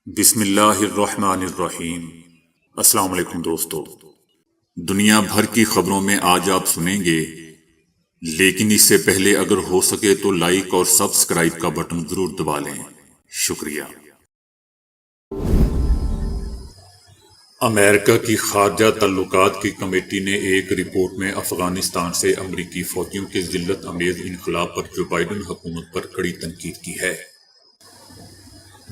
بسم اللہ الرحمن الرحیم۔ السلام علیکم دوستو، دنیا بھر کی خبروں میں آج آپ سنیں گے، لیکن اس سے پہلے اگر ہو سکے تو لائک اور سبسکرائب کا بٹن ضرور دبا لیں۔ شکریہ۔ امریکہ کی خارجہ تعلقات کی کمیٹی نے ایک رپورٹ میں افغانستان سے امریکی فوجیوں کے ذلت امیز انخلا پر جو بائیڈن حکومت پر کڑی تنقید کی ہے،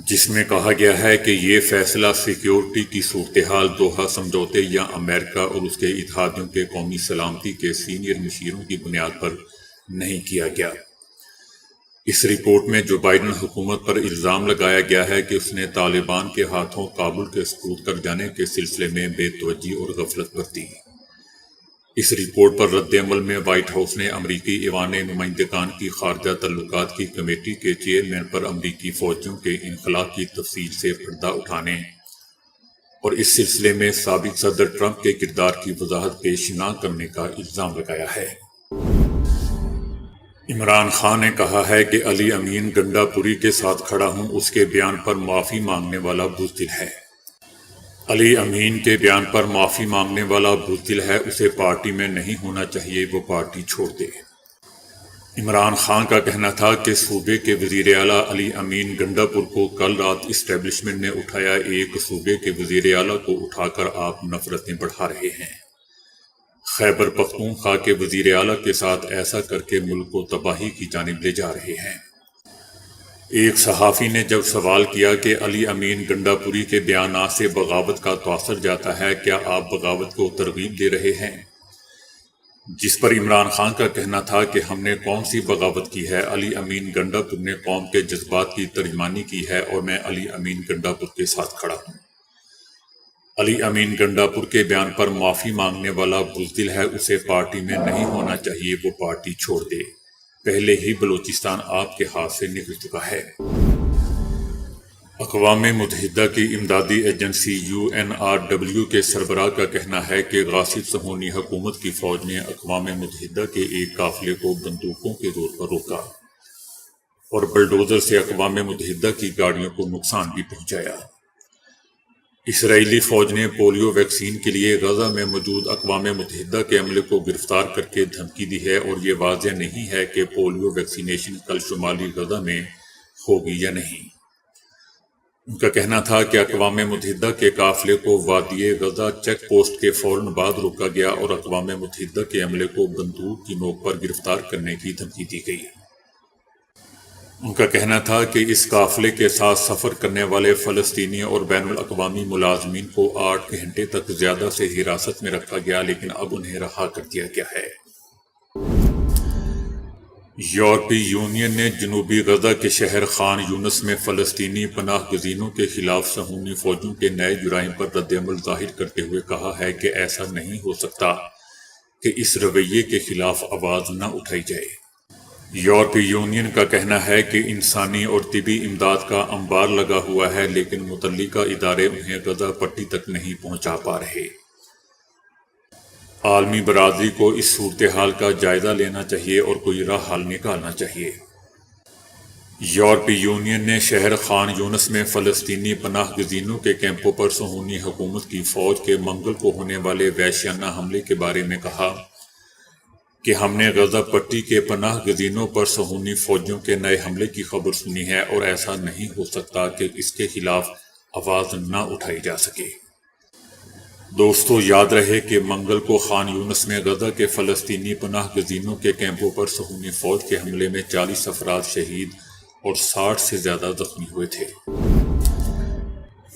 جس میں کہا گیا ہے کہ یہ فیصلہ سیکیورٹی کی صورتحال دوحہ سمجھوتے یا امریکہ اور اس کے اتحادیوں کے قومی سلامتی کے سینئر مشیروں کی بنیاد پر نہیں کیا گیا۔ اس رپورٹ میں جو بائیڈن حکومت پر الزام لگایا گیا ہے کہ اس نے طالبان کے ہاتھوں کابل کے سقوط کر جانے کے سلسلے میں بے توجہی اور غفلت برتی۔ اس رپورٹ پر رد عمل میں وائٹ ہاؤس نے امریکی ایوان نمائندگان کی خارجہ تعلقات کی کمیٹی کے چیئرمین پر امریکی فوجیوں کے انخلا کی تفصیل سے پردہ اٹھانے اور اس سلسلے میں سابق صدر ٹرمپ کے کردار کی وضاحت پیش نہ کرنے کا الزام لگایا ہے۔ عمران خان نے کہا ہے کہ علی امین گنڈا پوری کے ساتھ کھڑا ہوں، اس کے بیان پر معافی مانگنے والا بزدل ہے۔ علی امین کے بیان پر معافی مانگنے والا بزدل ہے، اسے پارٹی میں نہیں ہونا چاہیے، وہ پارٹی چھوڑ دے۔ عمران خان کا کہنا تھا کہ صوبے کے وزیر اعلیٰ علی امین گنڈا پور کو کل رات اسٹیبلشمنٹ نے اٹھایا۔ ایک صوبے کے وزیر اعلیٰ کو اٹھا کر آپ نفرتیں بڑھا رہے ہیں۔ خیبر پختونخوا کے وزیر اعلیٰ کے ساتھ ایسا کر کے ملک کو تباہی کی جانب لے جا رہے ہیں۔ ایک صحافی نے جب سوال کیا کہ علی امین گنڈا پوری کے بیانات سے بغاوت کا تاثر جاتا ہے، کیا آپ بغاوت کو ترغیب دے رہے ہیں؟ جس پر عمران خان کا کہنا تھا کہ ہم نے کون سی بغاوت کی ہے، علی امین گنڈا پور نے قوم کے جذبات کی ترجمانی کی ہے اور میں علی امین گنڈا پور کے ساتھ کھڑا ہوں۔ علی امین گنڈا پور کے بیان پر معافی مانگنے والا بزدل ہے، اسے پارٹی میں نہیں ہونا چاہیے، وہ پارٹی چھوڑ دے۔ پہلے ہی بلوچستان آپ کے ہاتھ سے نکل چکا ہے۔ اقوام متحدہ کی امدادی ایجنسی UNRW کے سربراہ کا کہنا ہے کہ غاصب صہیونی حکومت کی فوج نے اقوام متحدہ کے ایک قافلے کو بندوقوں کے زور پر روکا اور بلڈوزر سے اقوام متحدہ کی گاڑیوں کو نقصان بھی پہنچایا۔ اسرائیلی فوج نے پولیو ویکسین کے لیے غزہ میں موجود اقوام متحدہ کے عملے کو گرفتار کر کے دھمکی دی ہے اور یہ واضح نہیں ہے کہ پولیو ویکسینیشن کل شمالی غزہ میں ہوگی یا نہیں۔ ان کا کہنا تھا کہ اقوام متحدہ کے قافلے کو وادی غزہ چیک پوسٹ کے فوراً بعد روکا گیا اور اقوام متحدہ کے عملے کو بندوق کی نوک پر گرفتار کرنے کی دھمکی دی گئی۔ ان کا کہنا تھا کہ اس قافلے کے ساتھ سفر کرنے والے فلسطینی اور بین الاقوامی ملازمین کو 8 گھنٹے تک زیادہ سے حراست میں رکھا گیا، لیکن اب انہیں رہا کر دیا گیا ہے۔ یورپی یونین نے جنوبی غزہ کے شہر خان یونس میں فلسطینی پناہ گزینوں کے خلاف صہیونی فوجوں کے نئے جرائم پر رد عمل ظاہر کرتے ہوئے کہا ہے کہ ایسا نہیں ہو سکتا کہ اس رویے کے خلاف آواز نہ اٹھائی جائے۔ یورپی یونین کا کہنا ہے کہ انسانی اور طبی امداد کا انبار لگا ہوا ہے، لیکن متعلقہ ادارے انہیں غزہ پٹی تک نہیں پہنچا پا رہے۔ عالمی برادری کو اس صورتحال کا جائزہ لینا چاہیے اور کوئی راہ حل نکالنا چاہیے۔ یورپی یونین نے شہر خان یونس میں فلسطینی پناہ گزینوں کے کیمپوں پر صہیونی حکومت کی فوج کے منگل کو ہونے والے وحشیانہ حملے کے بارے میں کہا کہ ہم نے غزہ پٹی کے پناہ گزینوں پر صہیونی فوجیوں کے نئے حملے کی خبر سنی ہے اور ایسا نہیں ہو سکتا کہ اس کے خلاف آواز نہ اٹھائی جا سکے۔ دوستو، یاد رہے کہ منگل کو خان یونس میں غزہ کے فلسطینی پناہ گزینوں کے کیمپوں پر صہیونی فوج کے حملے میں 40 افراد شہید اور 60 سے زیادہ زخمی ہوئے تھے۔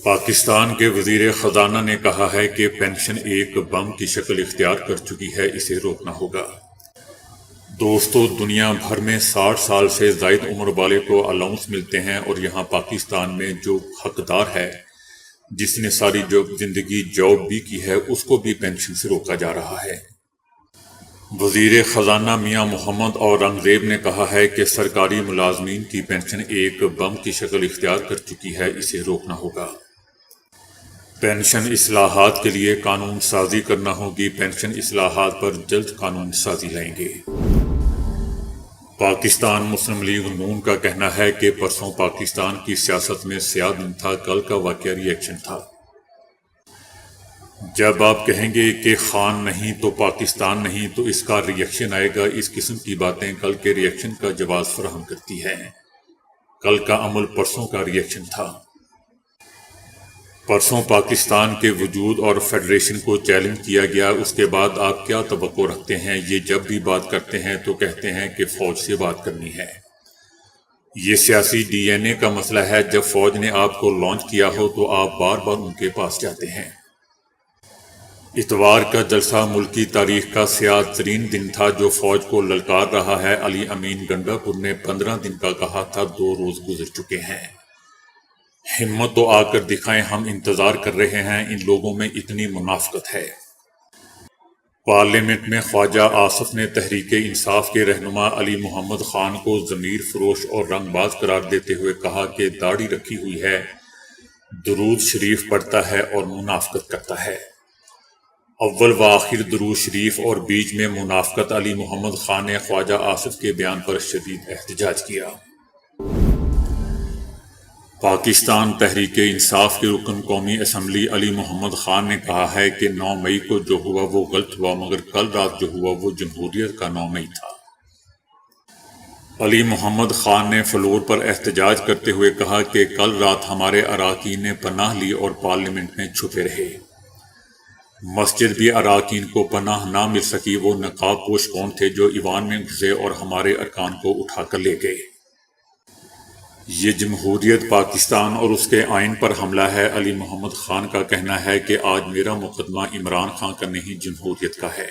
پاکستان کے وزیر خزانہ نے کہا ہے کہ پینشن ایک بم کی شکل اختیار کر چکی ہے، اسے روکنا ہوگا۔ دوستو، دنیا بھر میں 60 سال سے زائد عمر والے کو الاؤنس ملتے ہیں اور یہاں پاکستان میں جو حقدار ہے، جس نے ساری زندگی جاب بھی کی ہے، اس کو بھی پینشن سے روکا جا رہا ہے۔ وزیر خزانہ میاں محمد اورنگزیب نے کہا ہے کہ سرکاری ملازمین کی پینشن ایک بم کی شکل اختیار کر چکی ہے، اسے روکنا ہوگا۔ پینشن اصلاحات کے لیے قانون سازی کرنا ہوگی، پینشن اصلاحات پر جلد قانون سازی لائیں گے۔ پاکستان مسلم لیگ نون کا کہنا ہے کہ پرسوں پاکستان کی سیاست میں سیاہ دن تھا، کل کا واقعہ ری ایکشن تھا۔ جب آپ کہیں گے کہ خان نہیں تو پاکستان نہیں تو اس کا ری ایکشن آئے گا، اس قسم کی باتیں کل کے ری ایکشن کا جواز فراہم کرتی ہیں۔ کل کا عمل پرسوں کا ری ایکشن تھا۔ پرسوں پاکستان کے وجود اور فیڈریشن کو چیلنج کیا گیا، اس کے بعد آپ کیا توقع رکھتے ہیں؟ یہ جب بھی بات کرتے ہیں تو کہتے ہیں کہ فوج سے بات کرنی ہے۔ یہ سیاسی ڈی این اے کا مسئلہ ہے، جب فوج نے آپ کو لانچ کیا ہو تو آپ بار بار ان کے پاس جاتے ہیں۔ اتوار کا جلسہ ملکی تاریخ کا سیاہ ترین دن تھا جو فوج کو للکار رہا ہے۔ علی امین گنڈا پور نے 15 دن کا کہا تھا، 2 روز گزر چکے ہیں۔ ہمت تو آ کر دکھائیں، ہم انتظار کر رہے ہیں۔ ان لوگوں میں اتنی منافقت ہے۔ پارلیمنٹ میں خواجہ آصف نے تحریک انصاف کے رہنما علی محمد خان کو ضمیر فروش اور رنگ باز قرار دیتے ہوئے کہا کہ داڑھی رکھی ہوئی ہے، درود شریف پڑھتا ہے اور منافقت کرتا ہے۔ اول و آخر درود شریف اور بیچ میں منافقت۔ علی محمد خان نے خواجہ آصف کے بیان پر شدید احتجاج کیا۔ پاکستان تحریک انصاف کے رکن قومی اسمبلی علی محمد خان نے کہا ہے کہ 9 مئی کو جو ہوا وہ غلط ہوا، مگر کل رات جو ہوا وہ جمہوریت کا 9 مئی تھا۔ علی محمد خان نے فلور پر احتجاج کرتے ہوئے کہا کہ کل رات ہمارے اراکین نے پناہ لی اور پارلیمنٹ میں چھپے رہے۔ مسجد بھی اراکین کو پناہ نہ مل سکی۔ وہ نقاب پوش کون تھے جو ایوان میں گھسے اور ہمارے ارکان کو اٹھا کر لے گئے؟ یہ جمہوریت پاکستان اور اس کے آئین پر حملہ ہے۔ علی محمد خان کا کہنا ہے کہ آج میرا مقدمہ عمران خان کا نہیں، جمہوریت کا ہے۔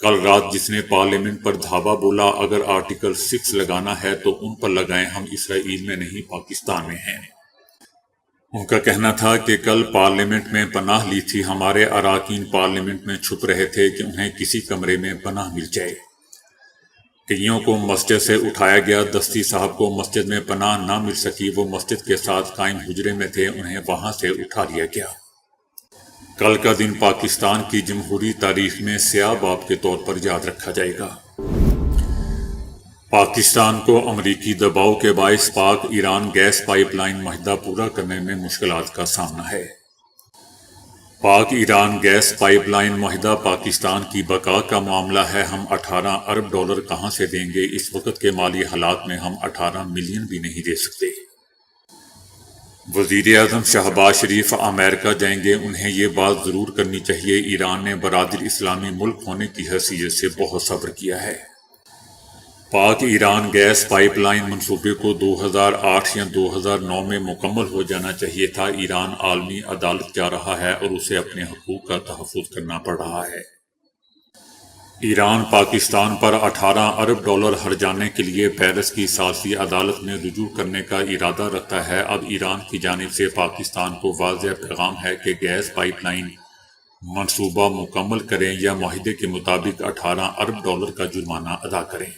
کل رات جس نے پارلیمنٹ پر دھاوا بولا، اگر آرٹیکل 6 لگانا ہے تو ان پر لگائیں، ہم اسرائیل میں نہیں پاکستان میں ہیں۔ ان کا کہنا تھا کہ کل پارلیمنٹ میں پناہ لی تھی، ہمارے اراکین پارلیمنٹ میں چھپ رہے تھے کہ انہیں کسی کمرے میں پناہ مل جائے۔ کئیوں کو مسجد سے اٹھایا گیا، دستی صاحب کو مسجد میں پناہ نہ مل سکی، وہ مسجد کے ساتھ قائم حجرے میں تھے، انہیں وہاں سے اٹھا لیا گیا۔ کل کا دن پاکستان کی جمہوری تاریخ میں سیاہ باب کے طور پر یاد رکھا جائے گا۔ پاکستان کو امریکی دباؤ کے باعث پاک ایران گیس پائپ لائن معاہدہ پورا کرنے میں مشکلات کا سامنا ہے۔ پاک ایران گیس پائپ لائن معاہدہ پاکستان کی بقا کا معاملہ ہے۔ ہم 18 ارب ڈالر کہاں سے دیں گے؟ اس وقت کے مالی حالات میں ہم 18 ملین بھی نہیں دے سکتے۔ وزیر اعظم شہباز شریف امریکہ جائیں گے، انہیں یہ بات ضرور کرنی چاہیے، ایران نے برادر اسلامی ملک ہونے کی حیثیت سے بہت صبر کیا ہے۔ پاک ایران گیس پائپ لائن منصوبے کو 2008 یا 2009 میں مکمل ہو جانا چاہیے تھا۔ ایران عالمی عدالت جا رہا ہے اور اسے اپنے حقوق کا تحفظ کرنا پڑ رہا ہے۔ ایران پاکستان پر 18 ارب ڈالر ہرجانے کے لیے پیرس کی ثالثی عدالت میں رجوع کرنے کا ارادہ رکھتا ہے۔ اب ایران کی جانب سے پاکستان کو واضح پیغام ہے کہ گیس پائپ لائن منصوبہ مکمل کریں یا معاہدے کے مطابق 18 ارب ڈالر کا جرمانہ ادا کریں،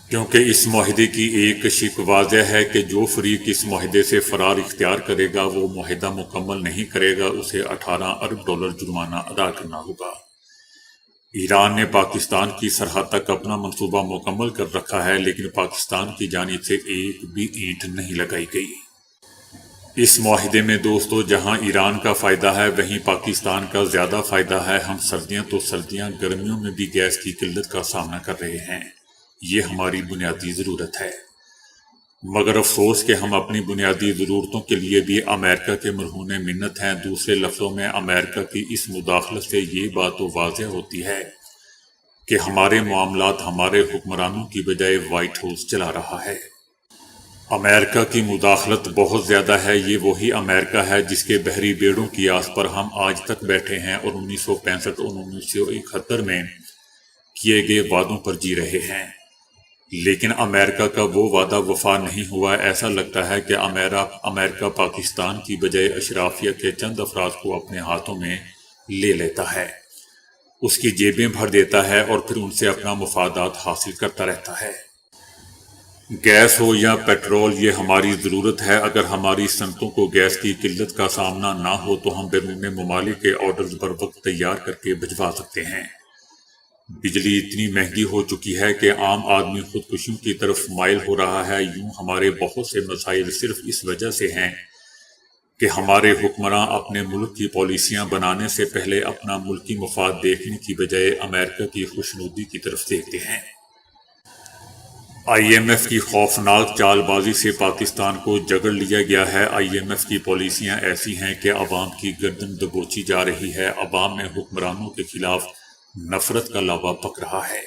کیونکہ اس معاہدے کی ایک شق واضح ہے کہ جو فریق اس معاہدے سے فرار اختیار کرے گا وہ معاہدہ مکمل نہیں کرے گا، اسے 18 ارب ڈالر جرمانہ ادا کرنا ہوگا۔ ایران نے پاکستان کی سرحد تک اپنا منصوبہ مکمل کر رکھا ہے، لیکن پاکستان کی جانب سے ایک بھی اینٹ نہیں لگائی گئی۔ اس معاہدے میں دوستو جہاں ایران کا فائدہ ہے وہیں پاکستان کا زیادہ فائدہ ہے۔ ہم سردیاں تو سردیاں، گرمیوں میں بھی گیس کی قلت کا سامنا کر رہے ہیں، یہ ہماری بنیادی ضرورت ہے، مگر افسوس کہ ہم اپنی بنیادی ضرورتوں کے لیے بھی امریکہ کے مرہون منت ہیں۔ دوسرے لفظوں میں امریکہ کی اس مداخلت سے یہ بات تو واضح ہوتی ہے کہ ہمارے معاملات ہمارے حکمرانوں کی بجائے وائٹ ہاؤس چلا رہا ہے۔ امریکہ کی مداخلت بہت زیادہ ہے۔ یہ وہی امریکہ ہے جس کے بحری بیڑوں کی آس پر ہم آج تک بیٹھے ہیں اور 1965 اور 1971 میں کیے گئے وعدوں پر جی رہے ہیں، لیکن امریکہ کا وہ وعدہ وفا نہیں ہوا۔ ایسا لگتا ہے کہ امریکہ پاکستان کی بجائے اشرافیہ کے چند افراد کو اپنے ہاتھوں میں لے لیتا ہے، اس کی جیبیں بھر دیتا ہے اور پھر ان سے اپنا مفادات حاصل کرتا رہتا ہے۔ گیس ہو یا پیٹرول، یہ ہماری ضرورت ہے۔ اگر ہماری صنعتوں کو گیس کی قلت کا سامنا نہ ہو تو ہم بیرون ممالک کے آرڈرز بر وقت تیار کر کے بھجوا سکتے ہیں۔ بجلی اتنی مہنگی ہو چکی ہے کہ عام آدمی خودکشیوں کی طرف مائل ہو رہا ہے۔ یوں ہمارے بہت سے مسائل صرف اس وجہ سے ہیں کہ ہمارے حکمراں اپنے ملک کی پالیسیاں بنانے سے پہلے اپنا ملکی مفاد دیکھنے کی بجائے امریکہ کی خوشنودی کی طرف دیکھتے ہیں۔ آئی ایم ایف کی خوفناک چال بازی سے پاکستان کو جگڑ لیا گیا ہے۔ آئی ایم ایف کی پالیسیاں ایسی ہیں کہ عوام کی گردن دبوچی جا رہی ہے۔ عوام میں حکمرانوں کے خلاف نفرت کا لاوا پک رہا ہے۔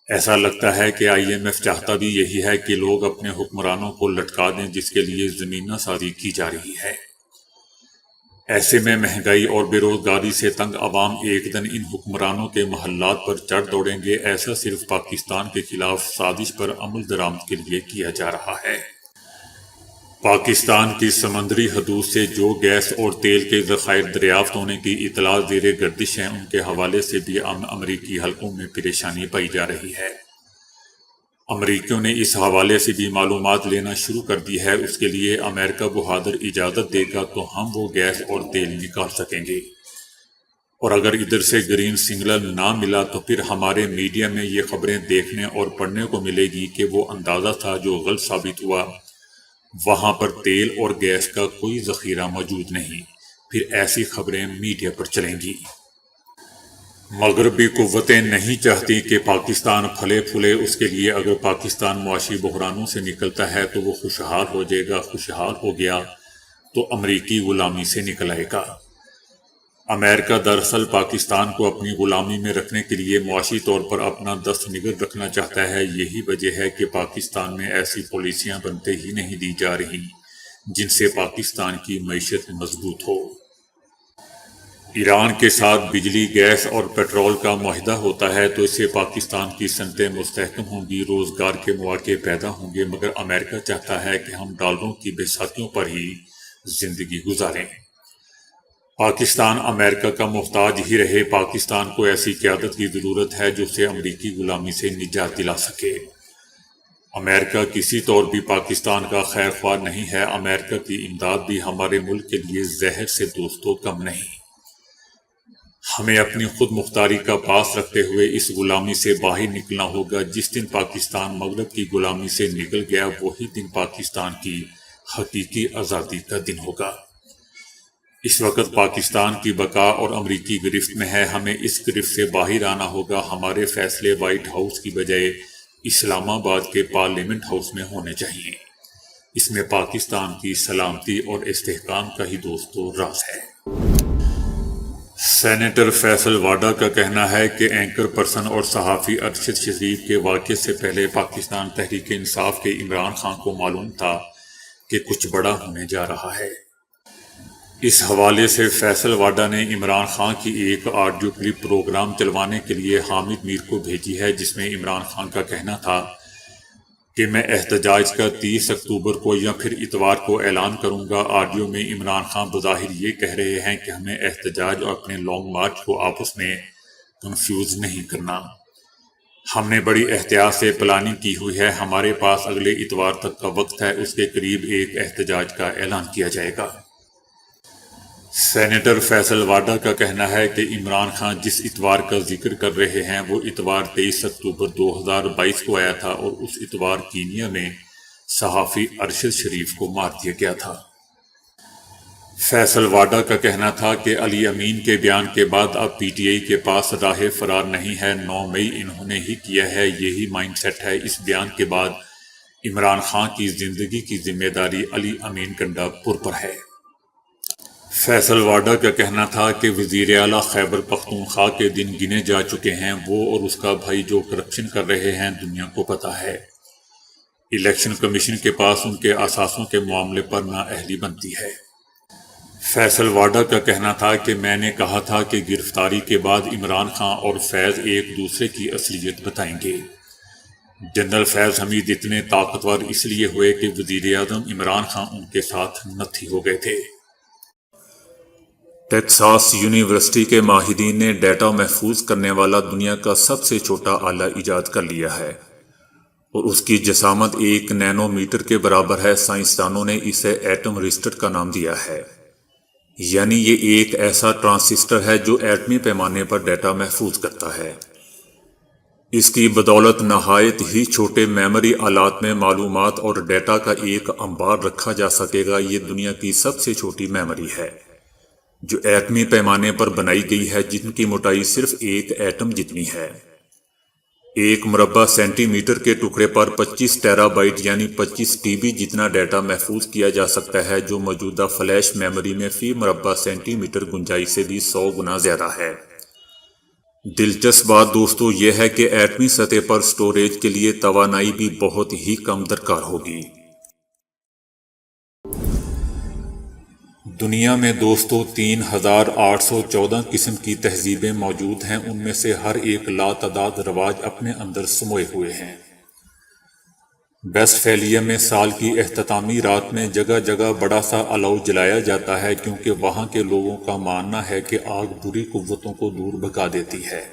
ایسا لگتا ہے کہ آئی ایم ایف چاہتا بھی یہی ہے کہ لوگ اپنے حکمرانوں کو لٹکا دیں، جس کے لیے زمینہ سازی کی جا رہی ہے۔ ایسے میں مہنگائی اور بے روزگاری سے تنگ عوام ایک دن ان حکمرانوں کے محلات پر چڑھ دوڑیں گے۔ ایسا صرف پاکستان کے خلاف سازش پر عمل درآمد کے لیے کیا جا رہا ہے۔ پاکستان کی سمندری حدود سے جو گیس اور تیل کے ذخائر دریافت ہونے کی اطلاع زیر گردش ہیں، ان کے حوالے سے بھی امریکی حلقوں میں پریشانی پائی جا رہی ہے۔ امریکیوں نے اس حوالے سے بھی معلومات لینا شروع کر دی ہے۔ اس کے لیے امریکہ بہادر اجازت دے گا تو ہم وہ گیس اور تیل نکال سکیں گے، اور اگر ادھر سے گرین سگنل نہ ملا تو پھر ہمارے میڈیا میں یہ خبریں دیکھنے اور پڑھنے کو ملے گی کہ وہ اندازہ تھا جو غلط ثابت ہوا، وہاں پر تیل اور گیس کا کوئی ذخیرہ موجود نہیں۔ پھر ایسی خبریں میڈیا پر چلیں گی۔ مغربی قوتیں نہیں چاہتی کہ پاکستان پھلے پھولے۔ اس کے لیے اگر پاکستان معاشی بحرانوں سے نکلتا ہے تو وہ خوشحال ہو جائے گا۔ خوشحال ہو گیا تو امریکی غلامی سے نکل آئے گا۔ امریکہ دراصل پاکستان کو اپنی غلامی میں رکھنے کے لیے معاشی طور پر اپنا دست نگر رکھنا چاہتا ہے۔ یہی وجہ ہے کہ پاکستان میں ایسی پالیسیاں بنتے ہی نہیں دی جا رہی جن سے پاکستان کی معیشت مضبوط ہو۔ ایران کے ساتھ بجلی، گیس اور پیٹرول کا معاہدہ ہوتا ہے تو اس سے پاکستان کی صنعتیں مستحکم ہوں گی، روزگار کے مواقع پیدا ہوں گے، مگر امریکہ چاہتا ہے کہ ہم ڈالروں کی بساتیوں پر ہی زندگی گزاریں۔ پاکستان امریکہ کا محتاج ہی رہے۔ پاکستان کو ایسی قیادت کی ضرورت ہے جو اسے امریکی غلامی سے نجات دلا سکے۔ امریکہ کسی طور بھی پاکستان کا خیر خواہ نہیں ہے۔ امریکہ کی امداد بھی ہمارے ملک کے لیے زہر سے دوستوں کم نہیں۔ ہمیں اپنی خود مختاری کا پاس رکھتے ہوئے اس غلامی سے باہر نکلنا ہوگا۔ جس دن پاکستان مغرب کی غلامی سے نکل گیا، وہی دن پاکستان کی حقیقی آزادی کا دن ہوگا۔ اس وقت پاکستان کی بقا اور امریکی گرفت میں ہے۔ ہمیں اس گرفت سے باہر آنا ہوگا۔ ہمارے فیصلے وائٹ ہاؤس کی بجائے اسلام آباد کے پارلیمنٹ ہاؤس میں ہونے چاہیے۔ اس میں پاکستان کی سلامتی اور استحکام کا ہی دوستو راز ہے۔ سینیٹر فیصل واڈا کا کہنا ہے کہ اینکر پرسن اور صحافی ارشد شریف کے واقعے سے پہلے پاکستان تحریک انصاف کے عمران خان کو معلوم تھا کہ کچھ بڑا ہونے جا رہا ہے۔ اس حوالے سے فیصل واڈا نے عمران خان کی ایک آڈیو کلپ پروگرام چلوانے کے لیے حامد میر کو بھیجی ہے، جس میں عمران خان کا کہنا تھا کہ میں احتجاج کا 30 اکتوبر کو یا پھر اتوار کو اعلان کروں گا۔ آڈیو میں عمران خان بظاہر یہ کہہ رہے ہیں کہ ہمیں احتجاج اور اپنے لانگ مارچ کو آپس میں کنفیوز نہیں کرنا۔ ہم نے بڑی احتیاط سے پلاننگ کی ہوئی ہے۔ ہمارے پاس اگلے اتوار تک کا وقت ہے، اس کے قریب ایک احتجاج کا اعلان کیا جائے گا۔ سینیٹر فیصل واڈا کا کہنا ہے کہ عمران خان جس اتوار کا ذکر کر رہے ہیں وہ اتوار 23 اکتوبر 2022 کو آیا تھا، اور اس اتوار کینیا میں صحافی ارشد شریف کو مار دیا گیا تھا۔ فیصل واڈا کا کہنا تھا کہ علی امین کے بیان کے بعد اب پی ٹی آئی کے پاس راہ فرار نہیں ہے۔ 9 مئی انہوں نے ہی کیا ہے، یہی مائنڈ سیٹ ہے۔ اس بیان کے بعد عمران خان کی زندگی کی ذمہ داری علی امین گنڈا پور پر ہے۔ فیصل واڈا کا کہنا تھا کہ وزیر اعلیٰ خیبر پختونخوا کے دن گنے جا چکے ہیں۔ وہ اور اس کا بھائی جو کرپشن کر رہے ہیں دنیا کو پتہ ہے۔ الیکشن کمیشن کے پاس ان کے اثاثوں کے معاملے پر نااہلی بنتی ہے۔ فیصل واڈا کا کہنا تھا کہ میں نے کہا تھا کہ گرفتاری کے بعد عمران خان اور فیض ایک دوسرے کی اصلیت بتائیں گے۔ جنرل فیض حمید اتنے طاقتور اس لیے ہوئے کہ وزیر اعظم عمران خان ان کے ساتھ نتھی ہو گئے تھے۔ ٹیکساس یونیورسٹی کے ماہرین نے ڈیٹا محفوظ کرنے والا دنیا کا سب سے چھوٹا آلہ ایجاد کر لیا ہے، اور اس کی جسامت 1 نینو میٹر کے برابر ہے۔ سائنسدانوں نے اسے ایٹم رجسٹر کا نام دیا ہے، یعنی یہ ایک ایسا ٹرانزسٹر ہے جو ایٹمی پیمانے پر ڈیٹا محفوظ کرتا ہے۔ اس کی بدولت نہایت ہی چھوٹے میموری آلات میں معلومات اور ڈیٹا کا ایک انبار رکھا جا سکے گا۔ یہ دنیا کی سب سے چھوٹی میموری ہے جو ایٹمی پیمانے پر بنائی گئی ہے، جن کی موٹائی صرف ایک ایٹم جتنی ہے۔ ایک مربع سینٹی میٹر کے ٹکڑے پر 25 ٹیرا بائٹ یعنی 25 ٹی بی جتنا ڈیٹا محفوظ کیا جا سکتا ہے، جو موجودہ فلیش میموری میں فی مربع سینٹی میٹر گنجائش سے بھی 100 گنا زیادہ ہے۔ دلچسپ بات دوستو یہ ہے کہ ایٹمی سطح پر سٹوریج کے لیے توانائی بھی بہت ہی کم درکار ہوگی۔ دنیا میں دوستو 3814 قسم کی تہذیبیں موجود ہیں، ان میں سے ہر ایک لاتعداد رواج اپنے اندر سموئے ہوئے ہیں۔ ویسٹ فیلیا میں سال کی اختتامی رات میں جگہ جگہ بڑا سا الاؤ جلایا جاتا ہے، کیونکہ وہاں کے لوگوں کا ماننا ہے کہ آگ بری قوتوں کو دور بھگا دیتی ہے۔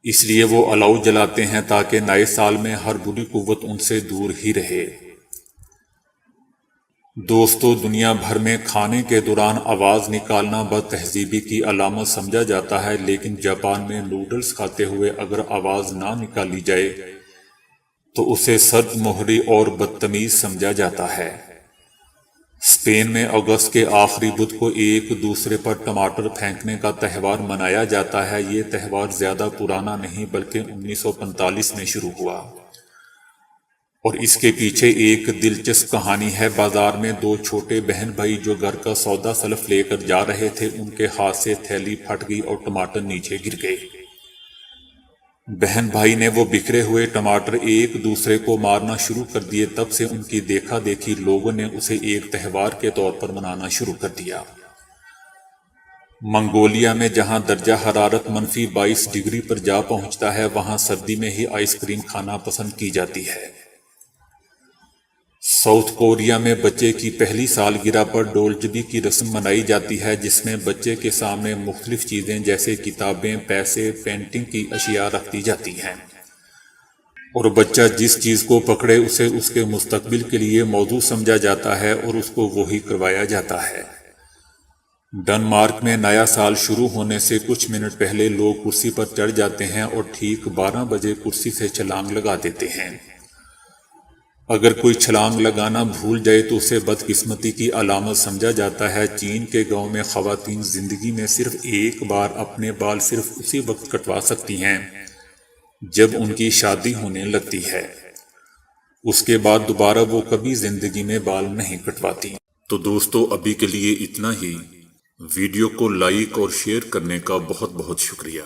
اس لیے وہ الاؤ جلاتے ہیں تاکہ نئے سال میں ہر بری قوت ان سے دور ہی رہے۔ دوستو دنیا بھر میں کھانے کے دوران آواز نکالنا بد تہذیبی کی علامت سمجھا جاتا ہے، لیکن جاپان میں نوڈلز کھاتے ہوئے اگر آواز نہ نکالی جائے تو اسے سرد مہری اور بدتمیز سمجھا جاتا ہے۔ اسپین میں اگست کے آخری بدھ کو ایک دوسرے پر ٹماٹر پھینکنے کا تہوار منایا جاتا ہے۔ یہ تہوار زیادہ پرانا نہیں بلکہ 1945 میں شروع ہوا، اور اس کے پیچھے ایک دلچسپ کہانی ہے۔ بازار میں دو چھوٹے بہن بھائی جو گھر کا سودا سلف لے کر جا رہے تھے، ان کے ہاتھ سے تھیلی پھٹ گئی اور ٹماٹر نیچے گر گئے۔ بہن بھائی نے وہ بکھرے ہوئے ٹماٹر ایک دوسرے کو مارنا شروع کر دیے۔ تب سے ان کی دیکھا دیکھی لوگوں نے اسے ایک تہوار کے طور پر منانا شروع کر دیا۔ منگولیا میں جہاں درجہ حرارت -22 ڈگری پر جا پہنچتا ہے، وہاں سردی میں ہی آئس کریم کھانا پسند کی جاتی ہے۔ ساؤتھ کوریا میں بچے کی پہلی سالگرہ پر ڈولجبی کی رسم منائی جاتی ہے، جس میں بچے کے سامنے مختلف چیزیں جیسے کتابیں، پیسے، پینٹنگ کی اشیاء رکھتی جاتی ہیں، اور بچہ جس چیز کو پکڑے اسے اس کے مستقبل کے لیے موزوں سمجھا جاتا ہے اور اس کو وہی کروایا جاتا ہے۔ ڈنمارک میں نیا سال شروع ہونے سے کچھ منٹ پہلے لوگ کرسی پر چڑھ جاتے ہیں اور ٹھیک 12 بجے کرسی سے چھلانگ لگا دیتے ہیں۔ اگر کوئی چھلانگ لگانا بھول جائے تو اسے بدقسمتی کی علامت سمجھا جاتا ہے۔ چین کے گاؤں میں خواتین زندگی میں صرف ایک بار اپنے بال صرف اسی وقت کٹوا سکتی ہیں جب ان کی شادی ہونے لگتی ہے، اس کے بعد دوبارہ وہ کبھی زندگی میں بال نہیں کٹواتی۔ تو دوستو ابھی کے لیے اتنا ہی۔ ویڈیو کو لائک اور شیئر کرنے کا بہت بہت شکریہ۔